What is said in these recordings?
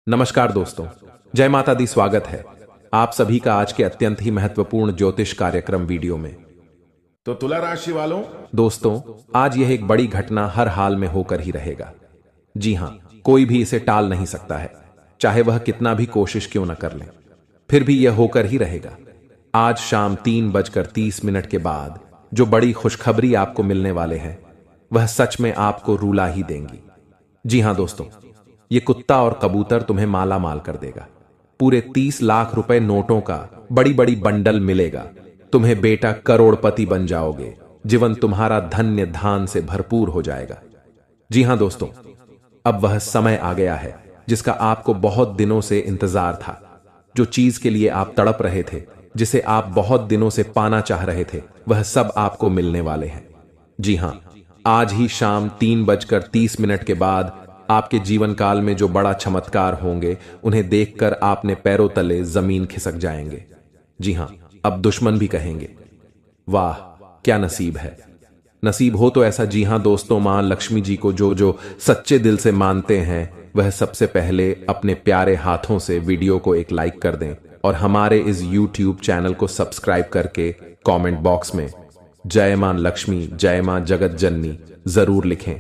नमस्कार दोस्तों, जय माता दी। स्वागत है आप सभी का आज के अत्यंत ही महत्वपूर्ण ज्योतिष कार्यक्रम वीडियो में। तो तुला राशि वालों, दोस्तों, आज यह एक बड़ी घटना हर हाल में होकर ही रहेगा। जी हां, कोई भी इसे टाल नहीं सकता है, चाहे वह कितना भी कोशिश क्यों न कर ले, फिर भी यह होकर ही रहेगा। आज शाम 3:30 के बाद जो बड़ी खुशखबरी आपको मिलने वाले हैं, वह सच में आपको रुला ही देंगी। जी हां दोस्तों, ये कुत्ता और कबूतर तुम्हें माला माल कर देगा। पूरे 30 लाख रुपए नोटों का बड़ी बड़ी बंडल मिलेगा। तुम्हें बेटा करोड़पति बन जाओगे। जीवन तुम्हारा धन्य धान से भरपूर हो जाएगा। जी हां दोस्तों, अब वह समय आ गया है जिसका आपको बहुत दिनों से इंतजार था। जो चीज के लिए आप तड़प रहे थे, जिसे आप बहुत दिनों से पाना चाह रहे थे, वह सब आपको मिलने वाले हैं। जी हां, आज ही शाम 3:30 के बाद आपके जीवन काल में जो बड़ा चमत्कार होंगे, उन्हें देखकर आपने पैरों तले जमीन खिसक जाएंगे। जी हां, अब दुश्मन भी कहेंगे, वाह क्या नसीब है। नसीब हो तो ऐसा। जी हां दोस्तों, मां लक्ष्मी जी को जो सच्चे दिल से मानते हैं, वह सबसे पहले अपने प्यारे हाथों से वीडियो को एक लाइक कर दें और हमारे इस YouTube चैनल को सब्सक्राइब करके कमेंट बॉक्स में जय मां लक्ष्मी, जय मां जगत जननी जरूर लिखें।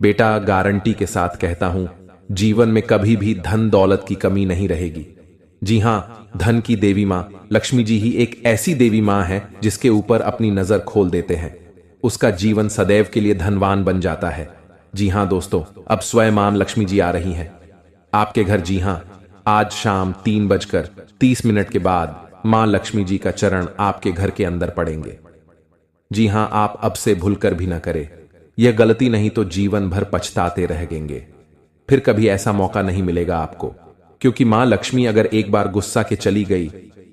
बेटा, गारंटी के साथ कहता हूं, जीवन में कभी भी धन दौलत की कमी नहीं रहेगी। जी हां, धन की देवी मां लक्ष्मी जी ही एक ऐसी देवी मां है जिसके ऊपर अपनी नजर खोल देते हैं, उसका जीवन सदैव के लिए धनवान बन जाता है। जी हां दोस्तों, अब स्वयं मां लक्ष्मी जी आ रही हैं आपके घर। जी हां, आज शाम 3:30 के बाद मां लक्ष्मी जी का चरण आपके घर के अंदर पड़ेंगे। जी हां, आप अब से भूलकर भी ना करें। यह गलती नहीं तो जीवन भर पछताते रहेंगे। फिर कभी ऐसा मौका नहीं मिलेगा आपको, क्योंकि मां लक्ष्मी अगर एक बार गुस्सा के चली गई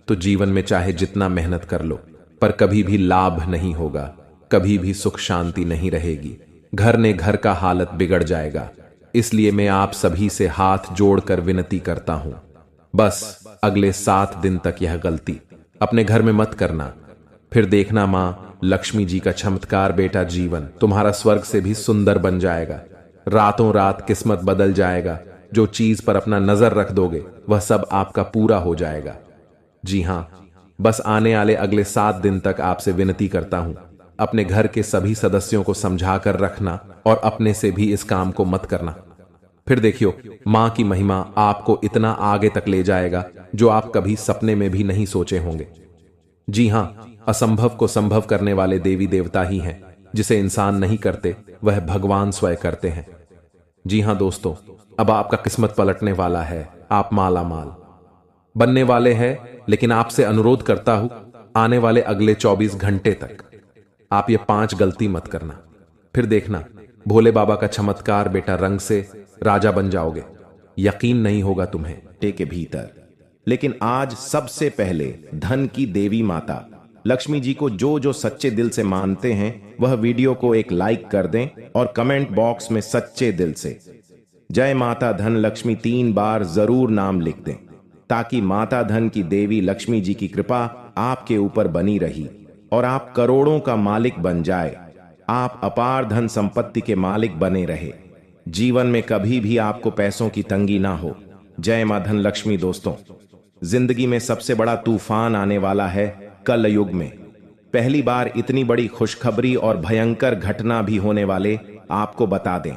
तो जीवन में चाहे जितना मेहनत कर लो, पर कभी भी लाभ नहीं होगा, कभी भी सुख शांति नहीं रहेगी। घर ने घर का हालत बिगड़ जाएगा। इसलिए मैं आप सभी से हाथ जोड़कर विनती करता हूं, बस अगले 7 दिन तक यह गलती अपने घर में मत करना। फिर देखना मां लक्ष्मी जी का चमत्कार। बेटा, जीवन तुम्हारा स्वर्ग से भी सुंदर बन जाएगा। रातों रात किस्मत बदल जाएगा। जो चीज पर अपना नजर रख दोगे, वह सब आपका पूरा हो जाएगा। जी हां, बस आने वाले अगले 7 दिन तक आपसे विनती करता हूं, अपने घर के सभी सदस्यों को समझाकर रखना और अपने से भी इस काम को मत करना। फिर देखियो, मां की महिमा आपको इतना आगे तक ले जाएगा जो आप कभी सपने में भी नहीं सोचे होंगे। जी हां, असंभव को संभव करने वाले देवी देवता ही हैं। जिसे इंसान नहीं करते, वह भगवान स्वयं करते हैं। जी हां दोस्तों, अब आपका किस्मत पलटने वाला है। आप माला माल बनने वाले हैं। लेकिन आपसे अनुरोध करता हूं, आने वाले अगले 24 घंटे तक आप ये 5 गलती मत करना। फिर देखना भोले बाबा का चमत्कार। बेटा, रंग से राजा बन जाओगे। यकीन नहीं होगा तुम्हें के भीतर। लेकिन आज सबसे पहले धन की देवी माता लक्ष्मी जी को जो सच्चे दिल से मानते हैं, वह वीडियो को एक लाइक कर दें और कमेंट बॉक्स में सच्चे दिल से जय माता धन लक्ष्मी 3 बार जरूर नाम लिख दें, ताकि माता धन की देवी लक्ष्मी जी की कृपा आपके ऊपर बनी रही और आप करोड़ों का मालिक बन जाए। आप अपार धन संपत्ति के मालिक बने रहे। जीवन में कभी भी आपको पैसों की तंगी ना हो। जय मां धन लक्ष्मी। दोस्तों, जिंदगी में सबसे बड़ा तूफान आने वाला है कल युग में। पहली बार इतनी बड़ी खुशखबरी और भयंकर घटना भी होने वाले आपको बता दें।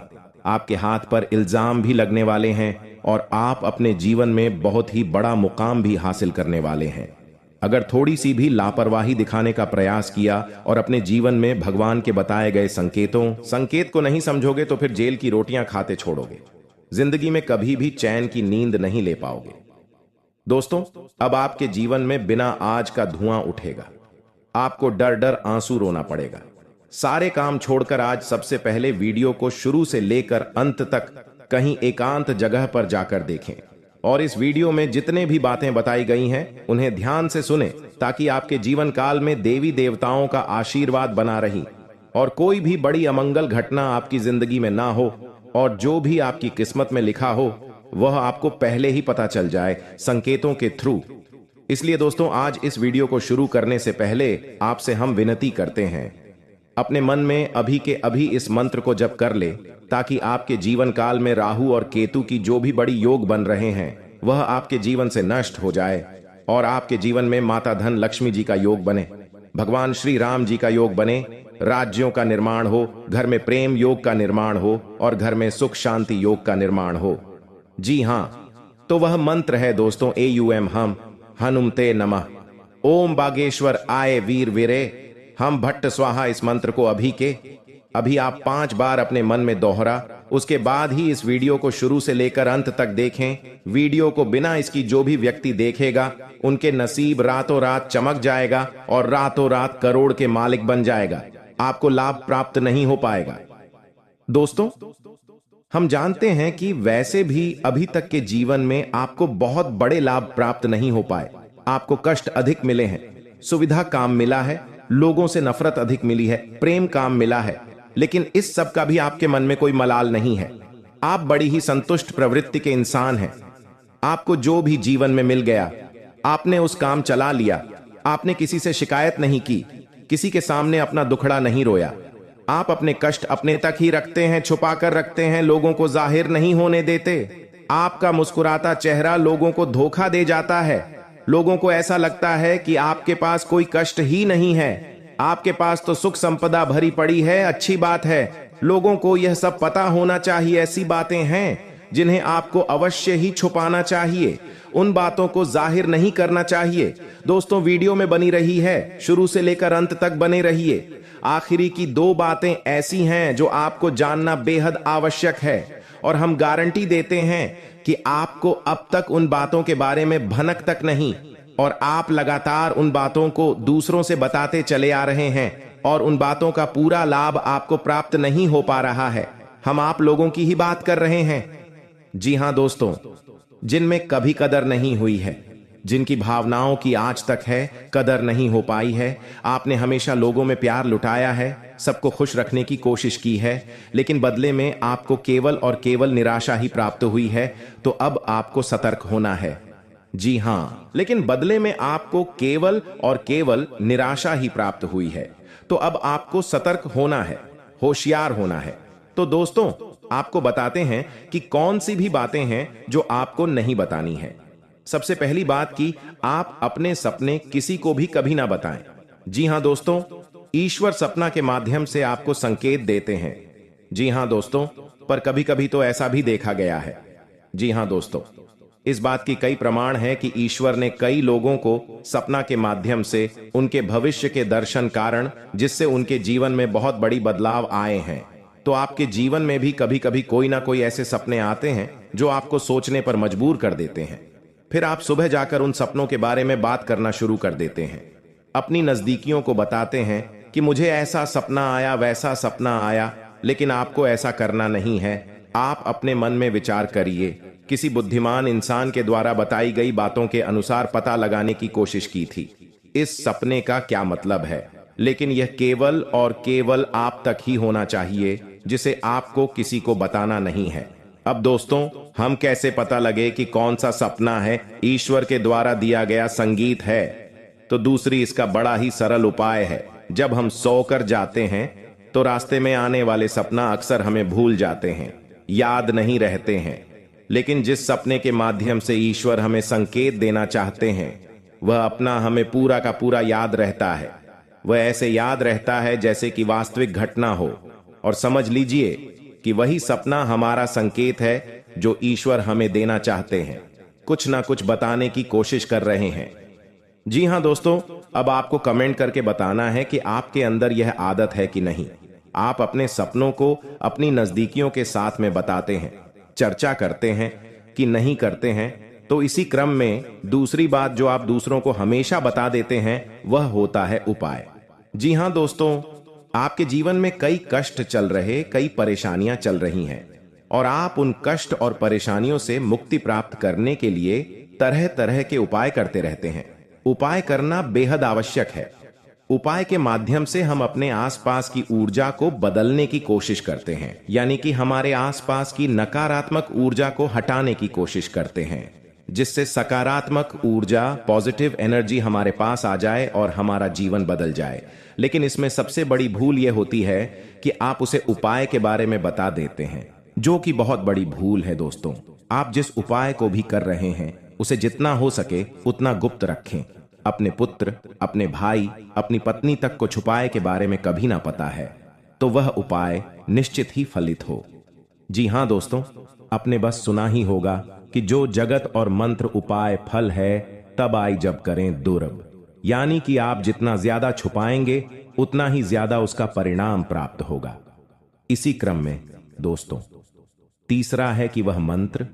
आपके हाथ पर इल्जाम भी लगने वाले हैं और आप अपने जीवन में बहुत ही बड़ा मुकाम भी हासिल करने वाले हैं। अगर थोड़ी सी भी लापरवाही दिखाने का प्रयास किया और अपने जीवन में भगवान के बताए गए संकेत को नहीं समझोगे, तो फिर जेल की रोटियां खाते छोड़ोगे। जिंदगी में कभी भी चैन की नींद नहीं ले पाओगे। दोस्तों, अब आपके जीवन में बिना आज का धुआं उठेगा। आपको डर डर आंसू रोना पड़ेगा। सारे काम छोड़कर आज सबसे पहले वीडियो को शुरू से लेकर अंत तक कहीं एकांत जगह पर जाकर देखें और इस वीडियो में जितने भी बातें बताई गई हैं, उन्हें ध्यान से सुने, ताकि आपके जीवन काल में देवी देवताओं का आशीर्वाद बना रही और कोई भी बड़ी अमंगल घटना आपकी जिंदगी में ना हो और जो भी आपकी किस्मत में लिखा हो, वह आपको पहले ही पता चल जाए संकेतों के थ्रू। इसलिए दोस्तों, आज इस वीडियो को शुरू करने से पहले आपसे हम विनती करते हैं, अपने मन में अभी के अभी इस मंत्र को जप कर ले, ताकि आपके जीवन काल में राहु और केतु की जो भी बड़ी योग बन रहे हैं वह आपके जीवन से नष्ट हो जाए और आपके जीवन में माता धन लक्ष्मी जी का योग बने, भगवान श्री राम जी का योग बने, राज्यों का निर्माण हो, घर में प्रेम योग का निर्माण हो और घर में सुख शांति योग का निर्माण हो। जी हां, तो वह मंत्र है दोस्तों AUM हम हनुमते नमः। ओम बागेश्वर आए वीर वीरे हम भट्ट स्वाहा। इस मंत्र को अभी आप 5 बार अपने मन में दोहरा, उसके बाद ही इस वीडियो को शुरू से लेकर अंत तक देखें। वीडियो को बिना इसकी जो भी व्यक्ति देखेगा उनके नसीब रातों रात चमक जाएगा और रातों रात करोड़ के मालिक बन जाएगा, आपको लाभ प्राप्त नहीं हो पाएगा। दोस्तों, हम जानते हैं कि वैसे भी अभी तक के जीवन में आपको बहुत बड़े लाभ प्राप्त नहीं हो पाए, आपको कष्ट अधिक मिले हैं, सुविधा काम मिला है, लोगों से नफरत अधिक मिली है, प्रेम काम मिला है, लेकिन इस सब का भी आपके मन में कोई मलाल नहीं है। आप बड़ी ही संतुष्ट प्रवृत्ति के इंसान हैं। आपको जो भी जीवन में मिल गया आपने उस काम चला लिया, आपने किसी से शिकायत नहीं की, किसी के सामने अपना दुखड़ा नहीं रोया। आप अपने कष्ट अपने तक ही रखते हैं, छुपा कर रखते हैं, लोगों को जाहिर नहीं होने देते। आपका मुस्कुराता चेहरा लोगों को धोखा दे जाता है। लोगों को ऐसा लगता है कि आपके पास कोई कष्ट ही नहीं है, आपके पास तो सुख संपदा भरी पड़ी है। अच्छी बात है, लोगों को यह सब पता होना चाहिए। ऐसी बातें हैं जिन्हें आपको अवश्य ही छुपाना चाहिए, उन बातों को जाहिर नहीं करना चाहिए। दोस्तों, वीडियो में बनी रही है, शुरू से लेकर अंत तक बने रहिए। आखिरी की 2 बातें ऐसी हैं जो आपको जानना बेहद आवश्यक है और हम गारंटी देते हैं कि आपको अब तक उन बातों के बारे में भनक तक नहीं, और आप लगातार उन बातों को दूसरों से बताते चले आ रहे हैं और उन बातों का पूरा लाभ आपको प्राप्त नहीं हो पा रहा है। हम आप लोगों की ही बात कर रहे हैं। जी हां दोस्तों, जिनमें कभी कदर नहीं हुई है, जिनकी भावनाओं की आज तक है कदर नहीं हो पाई है, आपने हमेशा लोगों में प्यार लुटाया है, सबको खुश रखने की कोशिश की है, लेकिन बदले में आपको केवल और केवल निराशा ही प्राप्त हुई है। तो अब आपको सतर्क होना है। जी हां, लेकिन बदले में आपको केवल और केवल निराशा ही प्राप्त हुई है, तो अब आपको सतर्क होना है, होशियार होना है। तो दोस्तों, आपको बताते हैं कि कौन सी भी बातें हैं जो आपको नहीं बतानी है। सबसे पहली बात कि आप अपने सपने किसी को भी कभी ना बताएं। जी हां दोस्तों, ईश्वर सपना के माध्यम से आपको संकेत देते हैं। जी हां दोस्तों, पर कभी कभी तो ऐसा भी देखा गया है। जी हां दोस्तों, इस बात की कई प्रमाण है कि ईश्वर ने कई लोगों को सपना के माध्यम से उनके भविष्य के दर्शन कारण, जिससे उनके जीवन में बहुत बड़ी बदलाव आए हैं। तो आपके जीवन में भी कभी कभी कोई ना कोई ऐसे सपने आते हैं जो आपको सोचने पर मजबूर कर देते हैं। फिर आप सुबह जाकर उन सपनों के बारे में बात करना शुरू कर देते हैं, अपनी नजदीकियों को बताते हैं कि मुझे ऐसा सपना आया, वैसा सपना आया, लेकिन आपको ऐसा करना नहीं है। आप अपने मन में विचार करिए, किसी बुद्धिमान इंसान के द्वारा बताई गई बातों के अनुसार पता लगाने की कोशिश की थी इस सपने का क्या मतलब है, लेकिन यह केवल और केवल आप तक ही होना चाहिए, जिसे आपको किसी को बताना नहीं है। अब दोस्तों, हम कैसे पता लगे कि कौन सा सपना है ईश्वर के द्वारा दिया गया संगीत है? तो दूसरी इसका बड़ा ही सरल उपाय है। जब हम सोकर जाते हैं तो रास्ते में आने वाले सपना अक्सर हमें भूल जाते हैं, याद नहीं रहते हैं, लेकिन जिस सपने के माध्यम से ईश्वर हमें संकेत देना चाहते हैं वह अपना हमें पूरा का पूरा याद रहता है। वह ऐसे याद रहता है जैसे कि वास्तविक घटना हो, और समझ लीजिए कि वही सपना हमारा संकेत है जो ईश्वर हमें देना चाहते हैं, कुछ ना कुछ बताने की कोशिश कर रहे हैं। जी हां दोस्तों, अब आपको कमेंट करके बताना है कि आपके अंदर यह आदत है कि नहीं। आप अपने सपनों को अपनी नजदीकियों के साथ में बताते हैं, चर्चा करते हैं कि नहीं करते हैं। तो इसी क्रम में दूसरी बात जो आप दूसरों को हमेशा बता देते हैं वह होता है उपाय। जी हां दोस्तों, आपके जीवन में कई कष्ट चल रहे, कई परेशानियां चल रही हैं, और आप उन कष्ट और परेशानियों से मुक्ति प्राप्त करने के लिए तरह तरह के उपाय करते रहते हैं। उपाय करना बेहद आवश्यक है। उपाय के माध्यम से हम अपने आसपास की ऊर्जा को बदलने की कोशिश करते हैं, यानी कि हमारे आसपास की नकारात्मक ऊर्जा को हटाने की कोशिश करते हैं। जिससे सकारात्मक ऊर्जा, पॉजिटिव एनर्जी हमारे पास आ जाए और हमारा जीवन बदल जाए। लेकिन इसमें सबसे बड़ी भूल यह होती है कि आप उसे उपाय के बारे में बता देते हैं, जो कि बहुत बड़ी भूल है दोस्तों। आप जिस उपाय को भी कर रहे हैं उसे जितना हो सके उतना गुप्त रखें। अपने पुत्र, अपने भाई, अपनी पत्नी तक को छुपाए के बारे में कभी ना पता है, तो वह उपाय निश्चित ही फलित हो। जी हां दोस्तों, आपने बस सुना ही होगा कि जो जगत और मंत्र उपाय फल है, तब आई जब करें दुर्लभ। यानी कि आप जितना ज्यादा छुपाएंगे उतना ही ज्यादा उसका परिणाम प्राप्त होगा। इसी क्रम में दोस्तों, तीसरा है कि वह मंत्र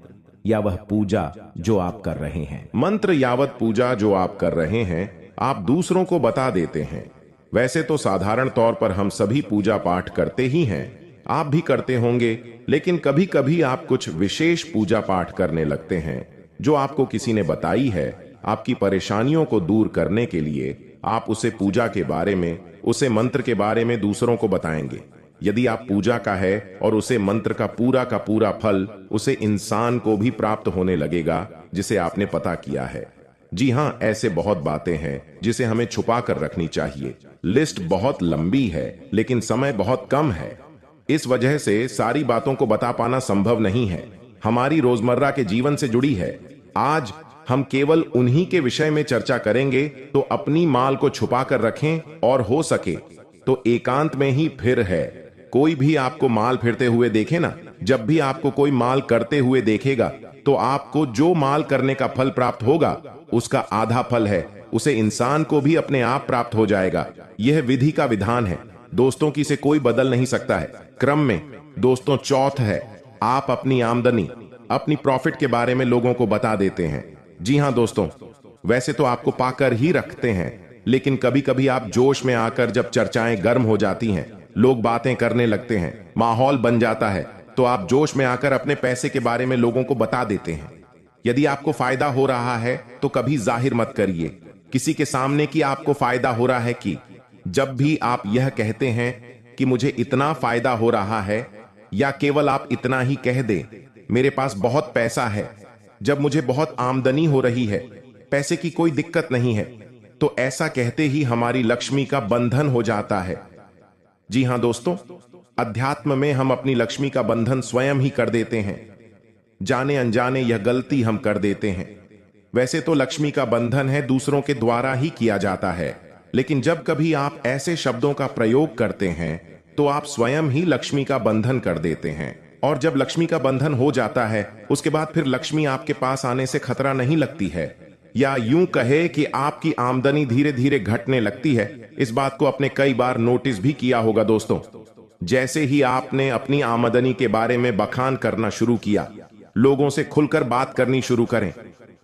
या वह पूजा जो आप कर रहे हैं, मंत्र यावत पूजा जो आप कर रहे हैं, आप दूसरों को बता देते हैं। वैसे तो साधारण तौर पर हम सभी पूजा पाठ करते ही हैं, आप भी करते होंगे, लेकिन कभी कभी आप कुछ विशेष पूजा पाठ करने लगते हैं जो आपको किसी ने बताई है। आपकी परेशानियों को दूर करने के लिए आप उसे पूजा के बारे में, उसे मंत्र के बारे में दूसरों को बताएंगे। यदि आप पूजा का है और उसे मंत्र का पूरा फल उसे इंसान को भी प्राप्त होने लगेगा जिसे आपने पता किया है। जी हां, ऐसे बहुत बातें हैं जिसे हमें छुपा कर रखनी चाहिए। लिस्ट बहुत लंबी है लेकिन समय बहुत कम है, इस वजह से सारी बातों को बता पाना संभव नहीं है। हमारी रोजमर्रा के जीवन से जुड़ी है। आज हम केवल उन्हीं के विषय में चर्चा करेंगे, तो अपनी माल को छुपा कर रखें और हो सके तो एकांत में ही। फिर है, कोई भी आपको माल फिरते हुए देखे ना, जब भी आपको कोई माल करते हुए देखेगा तो आपको जो माल करने का फल प्राप्त होगा उसका आधा फल है, उसे इंसान को भी अपने आप प्राप्त हो जाएगा। यह विधि का विधान है दोस्तों, की से कोई बदल नहीं सकता है। क्रम में दोस्तों, चौथ है, आप अपनी आमदनी, अपनी प्रॉफिट के बारे में लोगों को बता देते हैं। जी हां दोस्तों, वैसे तो आपको पाकर ही रखते हैं, लेकिन कभी कभी आप जोश में आकर जब चर्चाएं गर्म हो जाती हैं, लोग बातें करने लगते हैं, माहौल बन जाता है, तो आप जोश में आकर अपने पैसे के बारे में लोगों को बता देते हैं। यदि आपको फायदा हो रहा है तो कभी जाहिर मत करिए किसी के सामने कि आपको फायदा हो रहा है। कि जब भी आप यह कहते हैं कि मुझे इतना फायदा हो रहा है, या केवल आप इतना ही कह दें, मेरे पास बहुत पैसा है, जब मुझे बहुत आमदनी हो रही है, पैसे की कोई दिक्कत नहीं है, तो ऐसा कहते ही हमारी लक्ष्मी का बंधन हो जाता है। जी हां दोस्तों, अध्यात्म में हम अपनी लक्ष्मी का बंधन स्वयं ही कर देते हैं। जाने अनजाने यह गलती हम कर देते हैं। वैसे तो लक्ष्मी का बंधन है दूसरों के द्वारा ही किया जाता है, लेकिन जब कभी आप ऐसे शब्दों का प्रयोग करते हैं तो आप स्वयं ही लक्ष्मी का बंधन कर देते हैं। और जब लक्ष्मी का बंधन हो जाता है, उसके बाद फिर लक्ष्मी आपके पास आने से खतरा नहीं लगती है, या यूं कहे कि आपकी आमदनी धीरे धीरे घटने लगती है। इस बात को आपने कई बार नोटिस भी किया होगा दोस्तों। जैसे ही आपने अपनी आमदनी के बारे में बखान करना शुरू किया, लोगों से खुलकर बात करनी शुरू करें,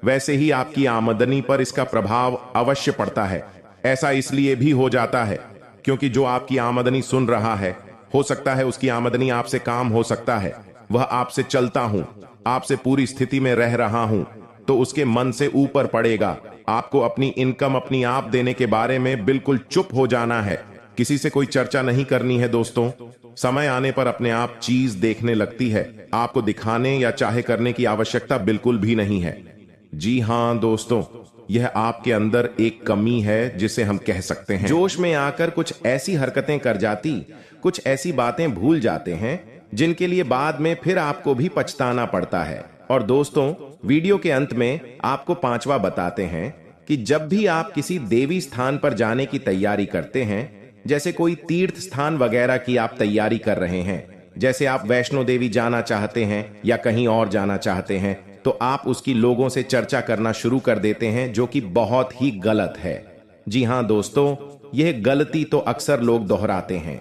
वैसे ही आपकी आमदनी पर इसका प्रभाव अवश्य पड़ता है। ऐसा इसलिए भी हो जाता है क्योंकि जो आपकी आमदनी सुन रहा है, हो सकता है उसकी आमदनी आपसे काम हो सकता है, वह आपसे चलता हूं, आपसे पूरी स्थिति में रह रहा हूं, तो उसके मन से ऊपर पड़ेगा। आपको अपनी इनकम अपनी आप देने के बारे में बिल्कुल चुप हो जाना है, किसी से कोई चर्चा नहीं करनी है दोस्तों। समय आने पर अपने आप चीज देखने लगती है, आपको दिखाने या चाहे करने की आवश्यकता बिल्कुल भी नहीं है। जी हां दोस्तों, यह आपके अंदर एक कमी है जिसे हम कह सकते हैं जोश में आकर कुछ ऐसी हरकतें कर जाती, कुछ ऐसी बातें भूल जाते हैं जिनके लिए बाद में फिर आपको भी पछताना पड़ता है। और दोस्तों, वीडियो के अंत में आपको पांचवा बताते हैं कि जब भी आप किसी देवी स्थान पर जाने की तैयारी करते हैं, जैसे कोई तीर्थ स्थान वगैरह की आप तैयारी कर रहे हैं, जैसे आप वैष्णो देवी जाना चाहते हैं या कहीं और जाना चाहते हैं, तो आप उसकी लोगों से चर्चा करना शुरू कर देते हैं, जो कि बहुत ही गलत है। जी हां दोस्तों, यह गलती तो अक्सर लोग दोहराते हैं।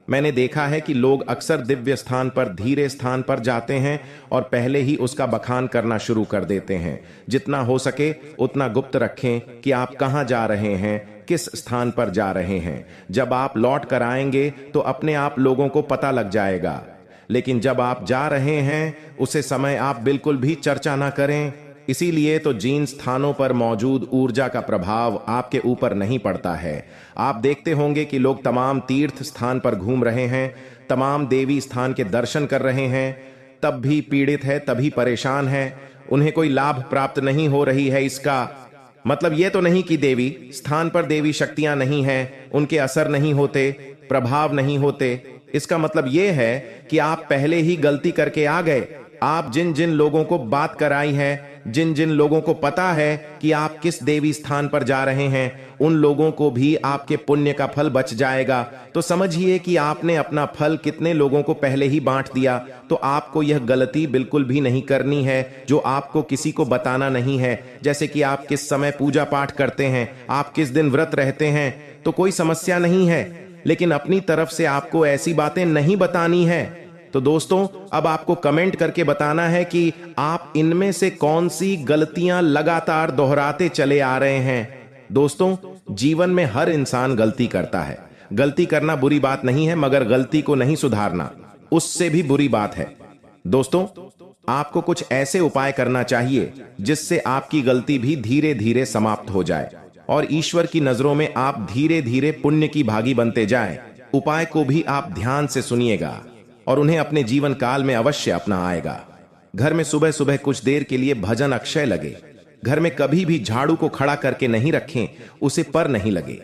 मैंने देखा है कि लोग अक्सर दिव्य स्थान पर, धीरे स्थान पर जाते हैं और पहले ही उसका बखान करना शुरू कर देते हैं। जितना हो सके उतना गुप्त रखें कि आप कहां जा रहे हैं, किस स्थान पर जा रहे हैं। जब आप लौट कर आएंगे तो अपने आप लोगों को पता लग जाएगा, लेकिन जब आप जा रहे हैं उसे समय आप बिल्कुल भी चर्चा ना करें। इसीलिए तो जिन स्थानों पर मौजूद ऊर्जा का प्रभाव आपके ऊपर नहीं पड़ता है। आप देखते होंगे कि लोग तमाम तीर्थ स्थान पर घूम रहे हैं, तमाम देवी स्थान के दर्शन कर रहे हैं, तब भी पीड़ित है, तभी परेशान है, उन्हें कोई लाभ प्राप्त नहीं हो रही है। इसका मतलब ये तो नहीं कि देवी स्थान पर देवी शक्तियां नहीं हैं, उनके असर नहीं होते, प्रभाव नहीं होते। इसका मतलब ये है कि आप पहले ही गलती करके आ गए। आप जिन जिन लोगों को बात कराई है, जिन जिन लोगों को पता है कि आप किस देवी स्थान पर जा रहे हैं, उन लोगों को भी आपके पुण्य का फल बच जाएगा। तो समझिए कि आपने अपना फल कितने लोगों को पहले ही बांट दिया। तो आपको यह गलती बिल्कुल भी नहीं करनी है जो आपको किसी को बताना नहीं है। जैसे कि आप किस समय पूजा पाठ करते हैं, आप किस दिन व्रत रहते हैं, तो कोई समस्या नहीं है, लेकिन अपनी तरफ से आपको ऐसी बातें नहीं बतानी है। तो दोस्तों, अब आपको कमेंट करके बताना है कि आप इनमें से कौन सी गलतियां लगातार दोहराते चले आ रहे हैं। दोस्तों, जीवन में हर इंसान गलती करता है। गलती करना बुरी बात नहीं है, मगर गलती को नहीं सुधारना उससे भी बुरी बात है। दोस्तों, आपको कुछ ऐसे उपाय करना चाहिए जिससे आपकी गलती भी धीरे धीरे समाप्त हो जाए और ईश्वर की नजरों में आप धीरे धीरे पुण्य की भागी बनते जाएं। उपाय को भी आप ध्यान से सुनिएगा और उन्हें अपने जीवन काल में अवश्य अपना आएगा। घर में सुबह सुबह कुछ देर के लिए भजन अक्षय लगे। घर में कभी भी झाड़ू को खड़ा करके नहीं रखें, उसे पर नहीं लगे,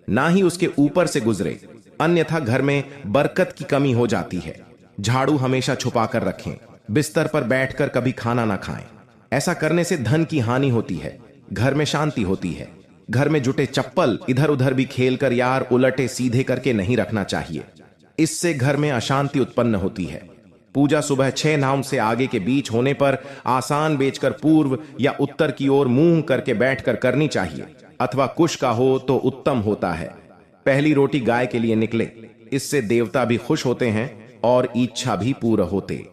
ना ही उसके ऊपर से गुजरे, अन्यथा घर में बरकत की कमी हो जाती है। झाड़ू हमेशा छुपा कर रखें। बिस्तर पर बैठकर कभी खाना ना खाएं। ऐसा करने से धन की हानि होती है, घर में शांति होती है। घर में जुटे चप्पल इधर उधर भी खेलकर यार उलटे सीधे करके नहीं रखना चाहिए, इससे घर में अशांति उत्पन्न होती है। पूजा सुबह 6 नाम से आगे के बीच होने पर आसान बेचकर पूर्व या उत्तर की ओर मुंह करके बैठकर करनी चाहिए, अथवा कुश का हो तो उत्तम होता है। पहली रोटी गाय के लिए निकले, इससे देवता भी खुश होते हैं और इच्छा भी पूर्ण होते।